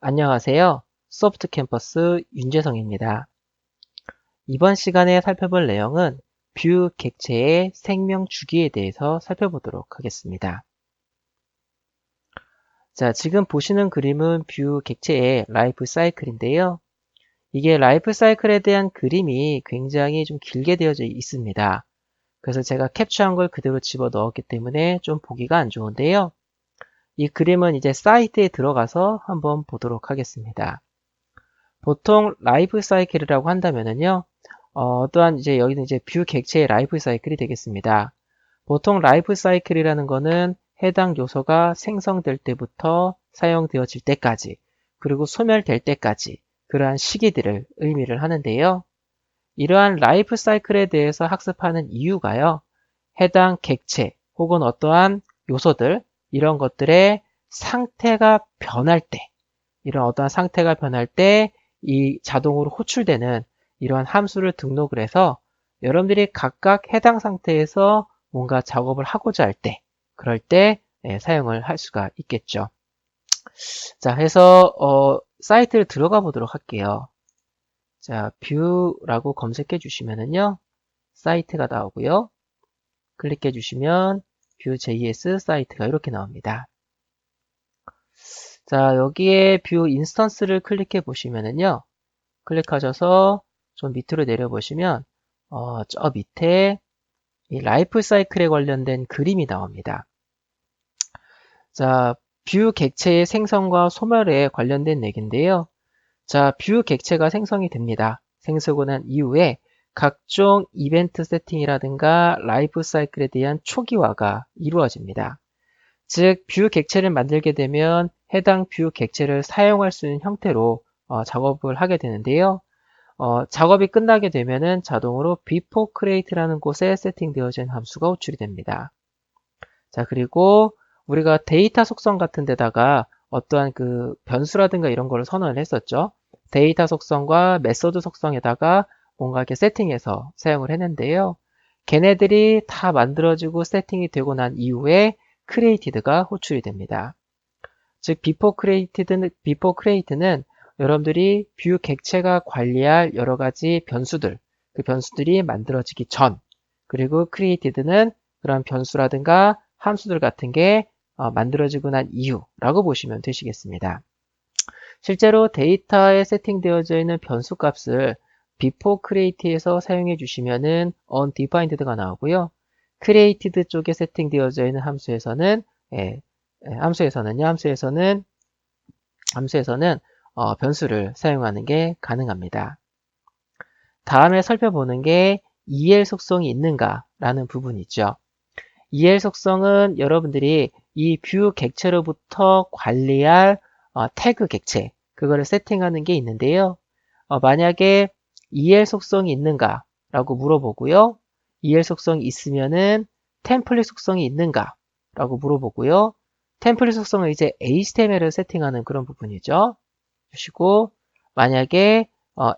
안녕하세요. 소프트 캠퍼스 윤재성입니다. 이번 시간에 살펴볼 내용은 뷰 객체의 생명 주기에 대해서 살펴보도록 하겠습니다. 자, 지금 보시는 그림은 뷰 객체의 라이프 사이클인데요. 이게 라이프 사이클에 대한 그림이 굉장히 좀 길게 되어져 있습니다. 그래서 제가 캡처한 걸 그대로 집어 넣었기 때문에 좀 보기가 안 좋은데요. 이 그림은 이제 사이트에 들어가서 한번 보도록 하겠습니다. 보통 라이프 사이클이라고 한다면은요, 또한 이제 여기는 이제 뷰 객체의 라이프 사이클이 되겠습니다. 보통 라이프 사이클이라는 거는 해당 요소가 생성될 때부터 사용되어질 때까지, 그리고 소멸될 때까지 그러한 시기들을 의미를 하는데요. 이러한 라이프 사이클에 대해서 학습하는 이유가요, 해당 객체 혹은 어떠한 요소들, 이런 것들의 상태가 변할 때, 이런 어떠한 상태가 변할 때 이 자동으로 호출되는 이러한 함수를 등록을 해서 여러분들이 각각 해당 상태에서 뭔가 작업을 하고자 할 때, 그럴 때 사용을 할 수가 있겠죠. 자, 해서 사이트를 들어가 보도록 할게요. 자, 뷰라고 검색해 주시면은요, 사이트가 나오고요. 클릭해 주시면 뷰.js 사이트가 이렇게 나옵니다. 자, 여기에 뷰 인스턴스를 클릭해 보시면은요, 클릭하셔서 좀 밑으로 내려보시면 저 밑에 이 라이프 사이클에 관련된 그림이 나옵니다. 자, 뷰 객체의 생성과 소멸에 관련된 얘기인데요. 자, 뷰 객체가 생성이 됩니다. 생성하고 난 이후에 각종 이벤트 세팅이라든가 라이프 사이클에 대한 초기화가 이루어집니다. 즉, 뷰 객체를 만들게 되면 해당 뷰 객체를 사용할 수 있는 형태로 작업을 하게 되는데요. 작업이 끝나게 되면은 자동으로 before create라는 곳에 세팅되어진 함수가 호출이 됩니다. 자, 그리고 우리가 데이터 속성 같은 데다가 어떠한 그 변수라든가 이런 거를 선언을 했었죠. 데이터 속성과 메소드 속성에다가 뭔가 이렇게 세팅해서 사용을 했는데요. 걔네들이 다 만들어지고 세팅이 되고 난 이후에 created가 호출이 됩니다. 즉, before create는 여러분들이 뷰 객체가 관리할 여러 가지 변수들, 그 변수들이 만들어지기 전, 그리고 created는 그런 변수라든가 함수들 같은 게 만들어지고 난 이후라고 보시면 되시겠습니다. 실제로 데이터에 세팅되어져 있는 변수 값을 before create에서 사용해 주시면은 undefined가 나오고요. created 쪽에 세팅되어져 있는 함수에서는 함수에서는 변수를 사용하는 게 가능합니다. 다음에 살펴보는 게 EL 속성이 있는가 라는 부분이죠. EL 속성은 여러분들이 이 뷰 객체로부터 관리할 태그 객체, 그거를 세팅하는 게 있는데요. 만약에 EL 속성이 있는가 라고 물어보고요. EL 속성이 있으면은 템플릿 속성이 있는가 라고 물어보고요. 템플릿 속성은 이제 HTML을 세팅하는 그런 부분이죠. 주시고 만약에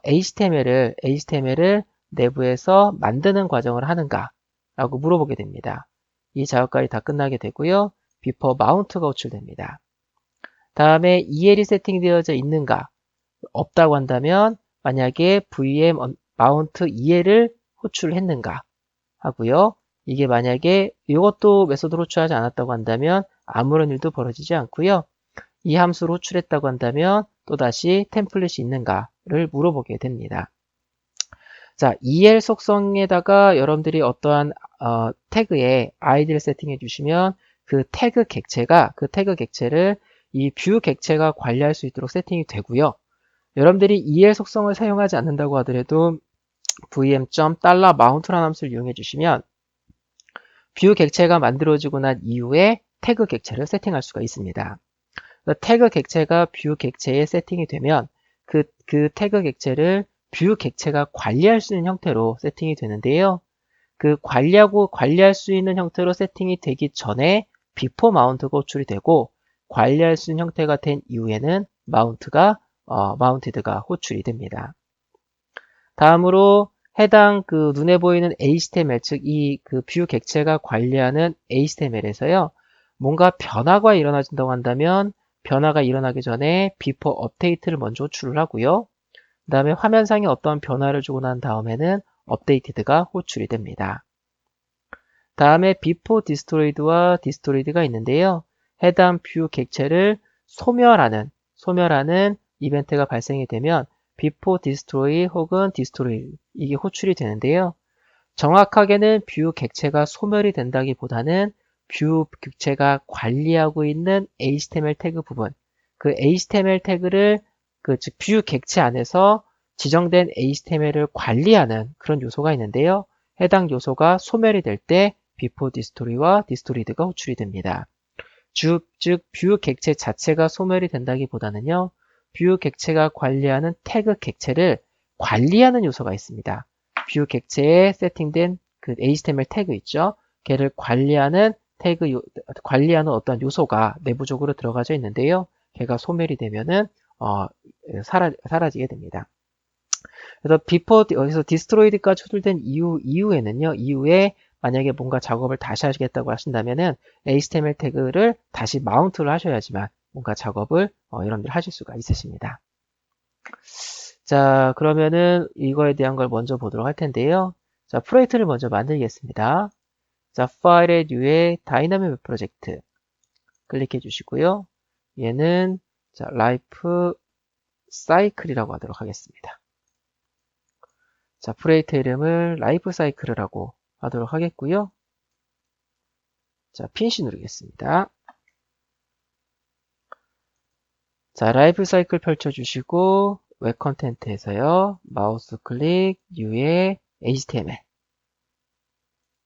HTML을 내부에서 만드는 과정을 하는가 라고 물어보게 됩니다. 이 작업까지 다 끝나게 되고요. before mount가 호출됩니다. 다음에 EL이 세팅되어져 있는가 없다고 한다면 만약에 VM mount EL을 호출했는가 하고요. 이게 만약에 이것도 메소드로 호출하지 않았다고 한다면 아무런 일도 벌어지지 않고요. 이 함수를 호출했다고 한다면 또다시 템플릿이 있는가를 물어보게 됩니다. 자, EL 속성에다가 여러분들이 어떠한 태그에 아이디를 세팅해 주시면 그 태그 객체를 이 뷰 객체가 관리할 수 있도록 세팅이 되고요. 여러분들이 EL 속성을 사용하지 않는다고 하더라도 vm.$mount라는 함수를 이용해 주시면 뷰 객체가 만들어지고 난 이후에 태그 객체를 세팅할 수가 있습니다. 태그 객체가 뷰 객체에 세팅이 되면 그 태그 객체를 뷰 객체가 관리할 수 있는 형태로 세팅이 되는데요. 그 관리할 수 있는 형태로 세팅이 되기 전에 before mount가 호출이 되고 관리할 수 있는 형태가 된 이후에는 mounted가 호출이 됩니다. 다음으로 해당 그 눈에 보이는 HTML, 즉 이 그 뷰 객체가 관리하는 HTML에서요. 뭔가 변화가 일어나진다고 한다면 변화가 일어나기 전에 before update를 먼저 호출을 하고요. 그 다음에 화면상에 어떤 변화를 주고 난 다음에는 updated가 호출이 됩니다. 다음에 before destroyed와 destroyed가 있는데요. 해당 뷰 객체를 소멸하는 이벤트가 발생이 되면 before destroy 혹은 destroy 이게 호출이 되는데요. 정확하게는 뷰 객체가 소멸이 된다기보다는 뷰 객체가 관리하고 있는 HTML 태그 부분, 그 HTML 태그를 즉 뷰 객체 안에서 지정된 HTML을 관리하는 그런 요소가 있는데요. 해당 요소가 소멸이 될 때 before destroy와 destroyed가 호출이 됩니다. 즉 뷰 객체 자체가 소멸이 된다기보다는요. 뷰 객체가 관리하는 태그 객체를 관리하는 요소가 있습니다. 뷰 객체에 세팅된 그 HTML 태그 있죠. 걔를 관리하는 관리하는 어떤 요소가 내부적으로 들어가져 있는데요. 걔가 소멸이 되면은 사라지게 됩니다. 그래서 여기서 destroyed가 초절된 이후에 만약에 뭔가 작업을 다시 하시겠다고 하신다면은 HTML 태그를 다시 마운트를 하셔야지만 뭔가 작업을 여러분들 하실 수가 있으십니다. 자, 그러면은 이거에 대한 걸 먼저 보도록 할 텐데요. 자, 프로젝트를 먼저 만들겠습니다. 자, 파일의 뉴에 다이나믹 웹 프로젝트 클릭해 주시고요. 얘는 자, 라이프 사이클이라고 하도록 하겠습니다. 자, 프로젝트 이름을 라이프 사이클이라고 하도록 하겠고요. 자, 피니시 누르겠습니다. 자, 라이프 사이클 펼쳐주시고 웹 컨텐트에서요. 마우스 클릭, 뉴에 HTML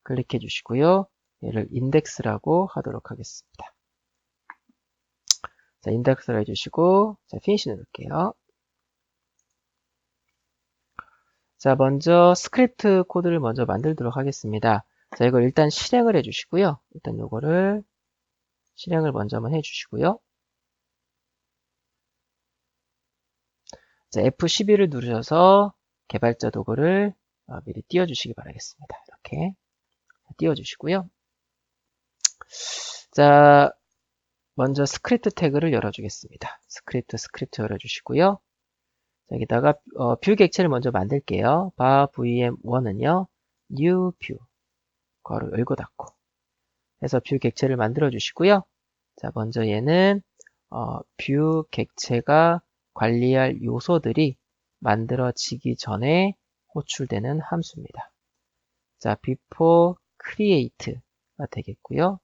클릭해 주시고요. 얘를 인덱스라고 하도록 하겠습니다. 자, 인덱스를 해주시고 자, 피니시 누를게요. 자, 먼저 스크립트 코드를 먼저 만들도록 하겠습니다. 자, 이걸 일단 실행을 해주시고요. 일단 요거를 실행을 먼저 한번 해주시고요. 자, F12를 누르셔서 개발자 도구를 미리 띄워주시기 바라겠습니다. 이렇게 띄워주시고요. 자, 먼저 스크립트 태그를 열어주겠습니다. 스크립트 열어주시고요. 자, 여기다가 뷰 객체를 먼저 만들게요. bar vm1은요. new view 괄호 열고 닫고 해서 뷰 객체를 만들어 주시고요. 자, 먼저 얘는 뷰 객체가 관리할 요소들이 만들어지기 전에 호출되는 함수입니다. 자, before create가 되겠고요.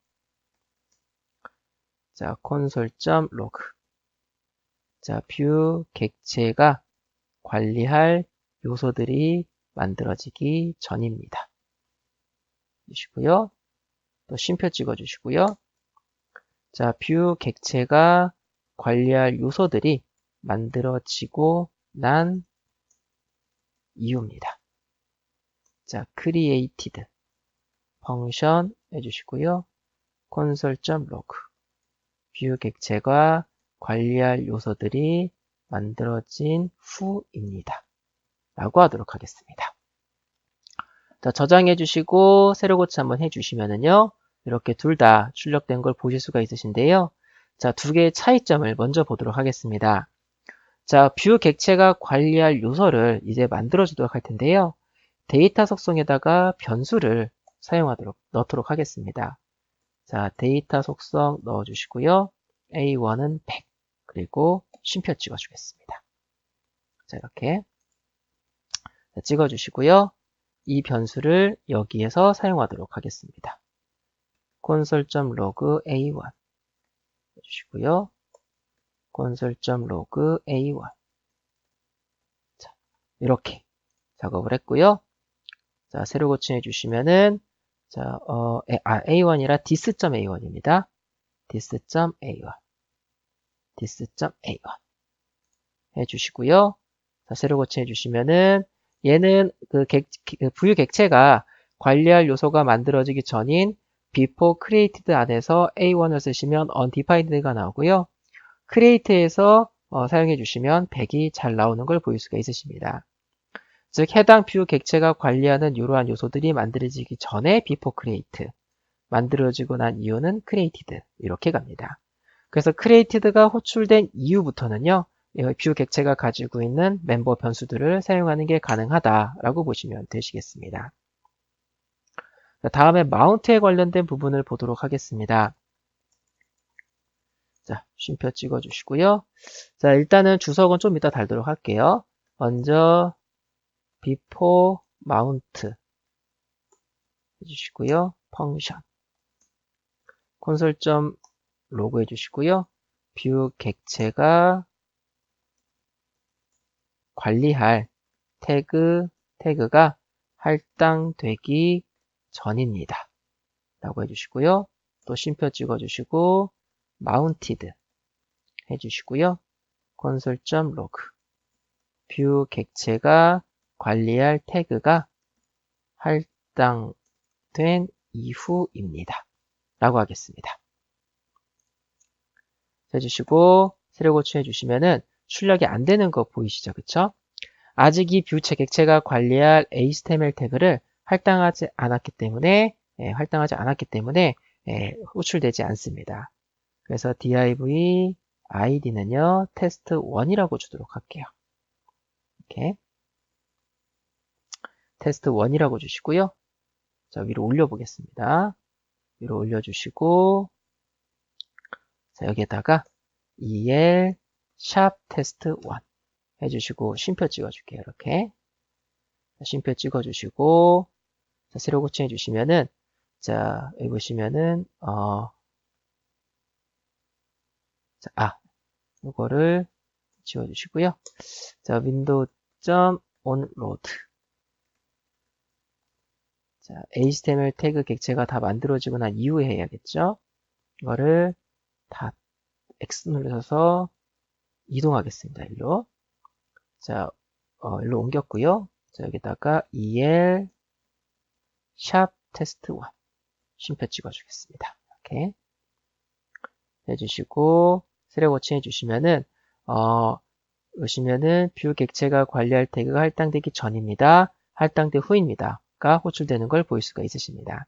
자, console.log. 자, 뷰 객체가 관리할 요소들이 만들어지기 전입니다. 주시고요. 또 쉼표 찍어주시고요. 자, 뷰 객체가 관리할 요소들이 만들어지고 난 이유입니다. 자, created 펑션 해주시고요. console.log 뷰 객체가 관리할 요소들이 만들어진 후입니다. 라고 하도록 하겠습니다. 자, 저장해 주시고 새로 고치 한번 해주시면은요. 이렇게 둘 다 출력된 걸 보실 수가 있으신데요. 자, 두 개의 차이점을 먼저 보도록 하겠습니다. 자, 뷰 객체가 관리할 요소를 이제 만들어 주도록 할 텐데요. 데이터 속성에다가 변수를 넣도록 하겠습니다. 자, 데이터 속성 넣어주시고요. A1은 100, 그리고 쉼표 찍어주겠습니다. 자, 이렇게 찍어주시고요. 이 변수를 여기에서 사용하도록 하겠습니다. console.log A1 해주시고요. console.log A1 자, 이렇게 작업을 했고요. 자, 새로 고침해 주시면은 자, A1이라 this.A1입니다. this.A1 해주시고요. 자, 새로 고침해 주시면은 얘는 그 부유 객체가 관리할 요소가 만들어지기 전인 before created 안에서 A1을 쓰시면 undefined가 나오고요. create에서 사용해 주시면 100이 잘 나오는 걸 보일 수가 있으십니다. 즉 해당 뷰 객체가 관리하는 이러한 요소들이 만들어지기 전에 before create, 만들어지고 난 이유는 created 이렇게 갑니다. 그래서 created가 호출된 이후부터는요, 뷰 객체가 가지고 있는 멤버 변수들을 사용하는 게 가능하다라고 보시면 되시겠습니다. 다음에 마운트에 관련된 부분을 보도록 하겠습니다. 자, 쉼표 찍어주시고요. 자, 일단은 주석은 좀 이따 달도록 할게요. 먼저 before mount 해주시고요. 펑션 콘솔.log 해주시고요. 뷰 객체가 관리할 태그가 할당되기 전입니다. 라고 해주시고요. 또 쉼표 찍어주시고 mounted 해주시고요. 콘솔.log 뷰 객체가 관리할 태그가 할당된 이후입니다. 라고 하겠습니다. 해주시고 세로 고쳐 해주시면은 출력이 안 되는 거 보이시죠? 그쵸? 아직 이 뷰 객체가 관리할 HTML 태그를 할당하지 않았기 때문에 호출되지 않습니다. 그래서 div id는요 test1이라고 주도록 할게요. 이렇게 test1이라고 주시고요. 자, 위로 올려보겠습니다. 위로 올려주시고 자, 여기에다가 el 샵 test1 해주시고 쉼표 찍어줄게요. 이렇게 쉼표 찍어주시고 자, 세로 고침해 주시면은 자, 여기 보시면은 이거를 지워주시고요. 자, window.onload 자, HTML 태그 객체가 다 만들어지고 난 이후에 해야겠죠. 이거를 다 X 눌러서 이동하겠습니다. 일로. 자, 일로 옮겼고요. 자, 여기다가 el 샵 test1 쉼표 찍어주겠습니다. 이렇게 해주시고 세로 고침해 주시면은 보시면은 뷰 객체가 관리할 태그가 할당되기 전입니다. 할당된 후입니다.가 호출되는 걸 볼 수가 있으십니다.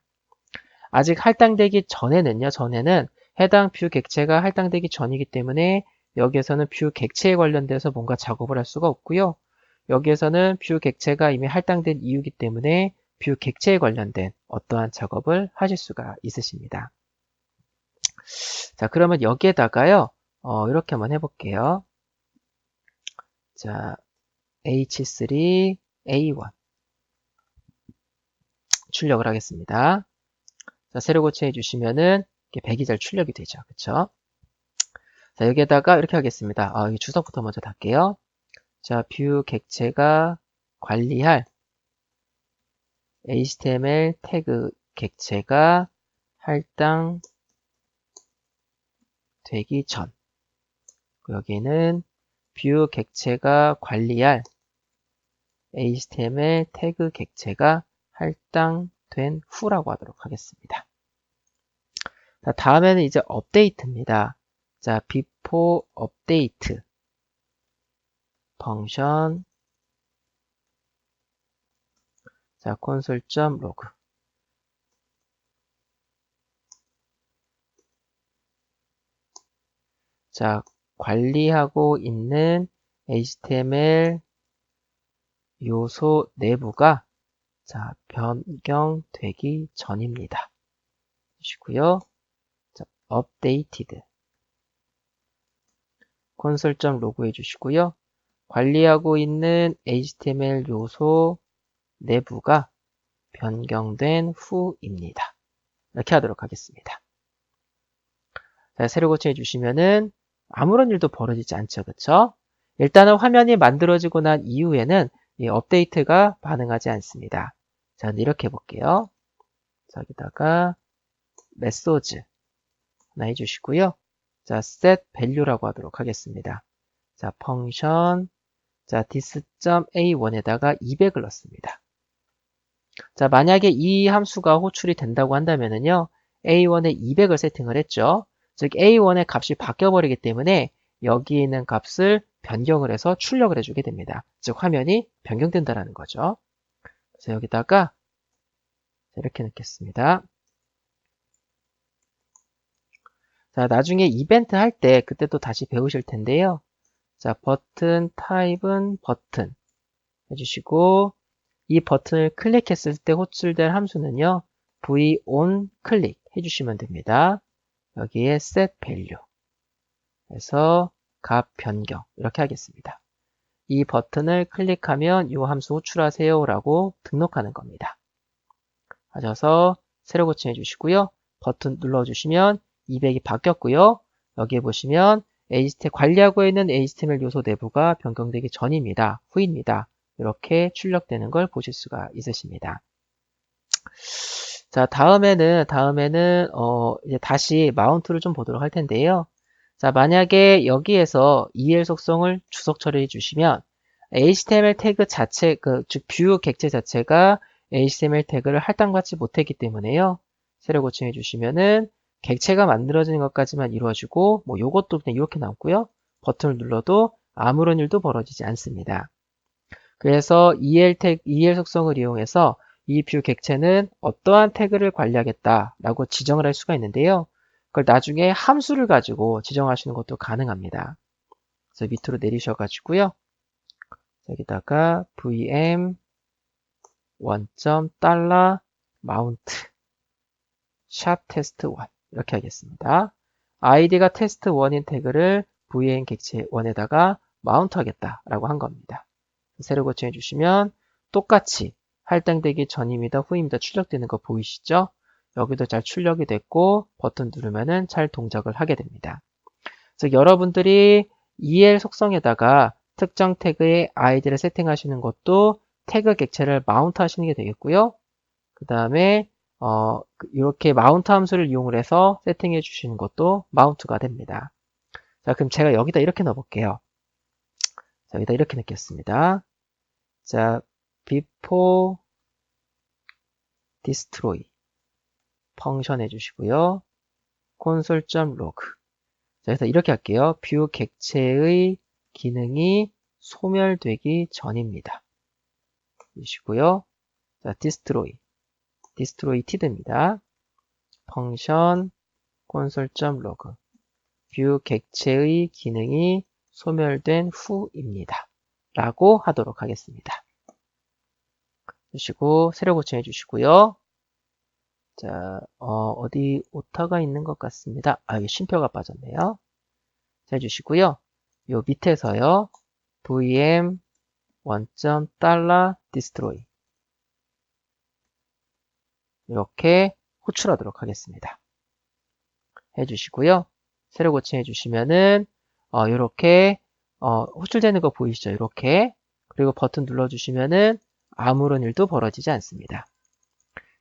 아직 할당되기 전에는 해당 뷰 객체가 할당되기 전이기 때문에 여기에서는 뷰 객체에 관련돼서 뭔가 작업을 할 수가 없고요. 여기에서는 뷰 객체가 이미 할당된 이유이기 때문에 뷰 객체에 관련된 어떠한 작업을 하실 수가 있으십니다. 자, 그러면 여기에다가요, 이렇게 한번 해볼게요. 자, h3 a1 출력을 하겠습니다. 자, 세로 고침해 주시면은 이렇게 100이 잘 출력이 되죠. 그쵸? 자, 여기에다가 이렇게 하겠습니다. 이 주석부터 먼저 달게요. 자, 뷰 객체가 관리할 HTML 태그 객체가 할당되기 전. 여기는 뷰 객체가 관리할 HTML 태그 객체가 할당된 후라고 하도록 하겠습니다. 자, 다음에는 이제 업데이트입니다. 자, before update 펑션 자, console.log 자, 관리하고 있는 HTML 요소 내부가 자, 변경되기 전입니다. 주시고요. 자, updated console.log 해주시고요. 관리하고 있는 HTML 요소 내부가 변경된 후입니다. 이렇게 하도록 하겠습니다. 자, 세로 고침해 주시면은 아무런 일도 벌어지지 않죠. 그쵸? 일단은 화면이 만들어지고 난 이후에는 이 업데이트가 반응하지 않습니다. 자, 이렇게 해볼게요. 자, 여기다가 메시지 하나 해주시고요. 자, set value라고 하도록 하겠습니다. 자, 펑션 자, this.a1에다가 200을 넣습니다. 자, 만약에 이 함수가 호출이 된다고 한다면은요, a1에 200을 세팅을 했죠. 즉, a1의 값이 바뀌어버리기 때문에 여기 있는 값을 변경을 해서 출력을 해주게 됩니다. 즉, 화면이 변경된다는 거죠. 그래서 여기다가 이렇게 넣겠습니다. 자, 나중에 이벤트 할 때 그때 또 다시 배우실 텐데요. 자, 버튼 타입은 버튼 해주시고 이 버튼을 클릭했을 때 호출될 함수는요. v on 클릭 해주시면 됩니다. 여기에 set value 해서 값 변경 이렇게 하겠습니다. 이 버튼을 클릭하면 이 함수 호출하세요 라고 등록하는 겁니다. 하셔서 새로 고침해 주시고요. 버튼 눌러주시면 200이 바뀌었고요. 여기에 보시면 HTML 관리하고 있는 HTML 요소 내부가 변경되기 전입니다. 후입니다. 이렇게 출력되는 걸 보실 수가 있으십니다. 자, 다음에는 이제 다시 마운트를 좀 보도록 할 텐데요. 자, 만약에 여기에서 EL 속성을 주석 처리해 주시면 HTML 태그 자체, 즉 뷰 객체 자체가 HTML 태그를 할당받지 못했기 때문에요. 새로 고침해 주시면은 객체가 만들어지는 것까지만 이루어지고 뭐 요것도 그냥 이렇게 남고요. 버튼을 눌러도 아무런 일도 벌어지지 않습니다. 그래서 EL 속성을 이용해서 이 뷰 객체는 어떠한 태그를 관리하겠다라고 지정을 할 수가 있는데요. 그걸 나중에 함수를 가지고 지정하시는 것도 가능합니다. 그래서 밑으로 내리셔가지고요. 여기다가 vm $mount 샵 test1 이렇게 하겠습니다. id가 test1인 태그를 vm 객체 1에다가 마운트 하겠다라고 한 겁니다. 새로 고침해 주시면 똑같이 할당되기 전입니다, 후입니다 출력되는 거 보이시죠? 여기도 잘 출력이 됐고 버튼 누르면은 잘 동작을 하게 됩니다. 즉 여러분들이 EL 속성에다가 특정 태그의 아이디를 세팅하시는 것도 태그 객체를 마운트 하시는 게 되겠고요. 그 다음에 이렇게 마운트 함수를 이용을 해서 세팅해 주시는 것도 마운트가 됩니다. 자, 그럼 제가 여기다 이렇게 넣어 볼게요. 자, 여기다 이렇게 넣겠습니다. 자, before destroy 펑션 해주시고요. console.log 자, 그래서 이렇게 할게요. 뷰 객체의 기능이 소멸되기 전입니다. 이시고요. 자, destroy t드입니다. 펑션 console.log 뷰 객체의 기능이 소멸된 후입니다. 라고 하도록 하겠습니다. 주시고 새로 고침해 주시고요. 자, 어디 오타가 있는 것 같습니다. 여기 쉼표가 빠졌네요. 자, 해주시고요. 요 밑에서요. vm $destroy 이렇게 호출하도록 하겠습니다. 해주시고요. 새로 고침해 주시면은 이렇게 호출되는 거 보이시죠? 이렇게 그리고 버튼 눌러주시면은 아무런 일도 벌어지지 않습니다.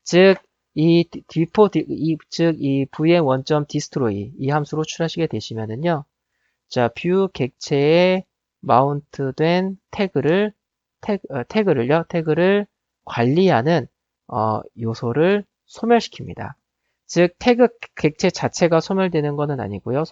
즉 이 vm1.destroy 이 함수로 호출하시게 되시면은요. 자, 뷰 객체에 마운트된 태그를 관리하는 요소를 소멸시킵니다. 즉 태그 객체 자체가 소멸되는 건 아니고요.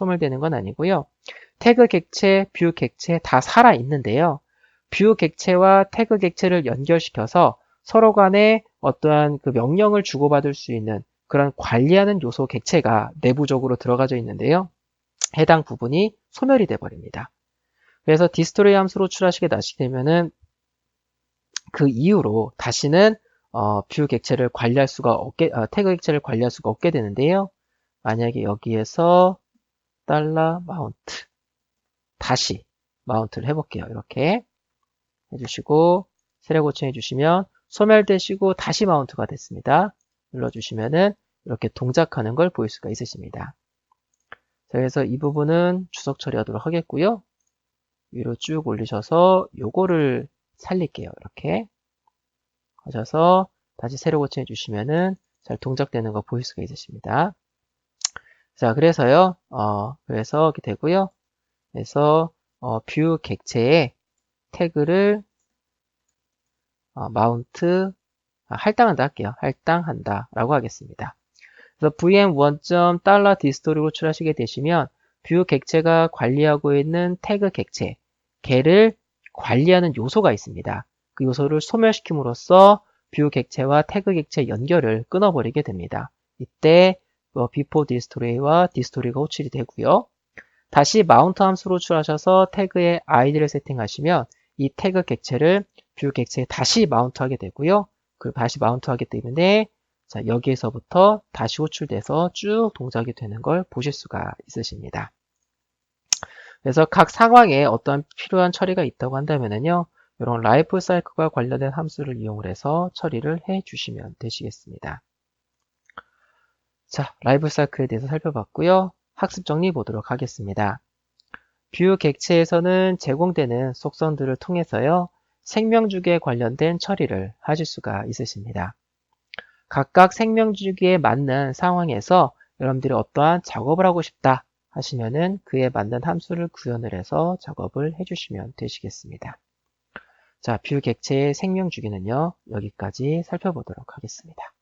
태그 객체, 뷰 객체 다 살아 있는데요. 뷰 객체와 태그 객체를 연결시켜서 서로 간에 어떠한 그 명령을 주고받을 수 있는 그런 관리하는 요소 객체가 내부적으로 들어가져 있는데요. 해당 부분이 소멸이 돼 버립니다. 그래서 디스토리 함수로 호출하시게 되면은 그 이후로 다시는 뷰 객체를 관리할 수가 태그 객체를 관리할 수가 없게 되는데요. 만약에 여기에서 $마운트 다시 마운트를 해볼게요. 이렇게 해주시고 세례 고침해 주시면 소멸되시고 다시 마운트가 됐습니다. 눌러주시면은 이렇게 동작하는 걸 보일 수가 있으십니다. 자, 그래서 이 부분은 주석 처리하도록 하겠고요. 위로 쭉 올리셔서 요거를 살릴게요. 이렇게 하셔서 다시 새로 고침해 주시면은 잘 동작되는 거 보일 수가 있으십니다. 자, 그래서요. 그래서 이렇게 되고요. 그래서 뷰 객체에 태그를 마운트 할당한다 할게요. 할당한다 라고 하겠습니다. 그래서 vm1.$dist를 호출하시게 되시면 뷰 객체가 관리하고 있는 태그 객체 걔를 관리하는 요소가 있습니다. 그 요소를 소멸시킴으로써 뷰 객체와 태그 객체 연결을 끊어버리게 됩니다. 이때 before thisstory와 thisstory가 호출이 되고요. 다시 mount 함수로 호출하셔서 태그의 id를 세팅하시면 이 태그 객체를 뷰 객체에 다시 mount하게 되고요. 그리고 다시 mount하기 때문에 자, 여기에서부터 다시 호출돼서 쭉 동작이 되는 걸 보실 수가 있으십니다. 그래서 각 상황에 어떤 필요한 처리가 있다고 한다면요. 이런 라이프 사이클과 관련된 함수를 이용을 해서 처리를 해 주시면 되시겠습니다. 자, 라이프 사이클에 대해서 살펴봤고요. 학습 정리 보도록 하겠습니다. 뷰 객체에서는 제공되는 속성들을 통해서요. 생명주기에 관련된 처리를 하실 수가 있으십니다. 각각 생명주기에 맞는 상황에서 여러분들이 어떠한 작업을 하고 싶다 하시면은 그에 맞는 함수를 구현을 해서 작업을 해주시면 되시겠습니다. 자, 뷰 객체의 생명주기는요, 여기까지 살펴보도록 하겠습니다.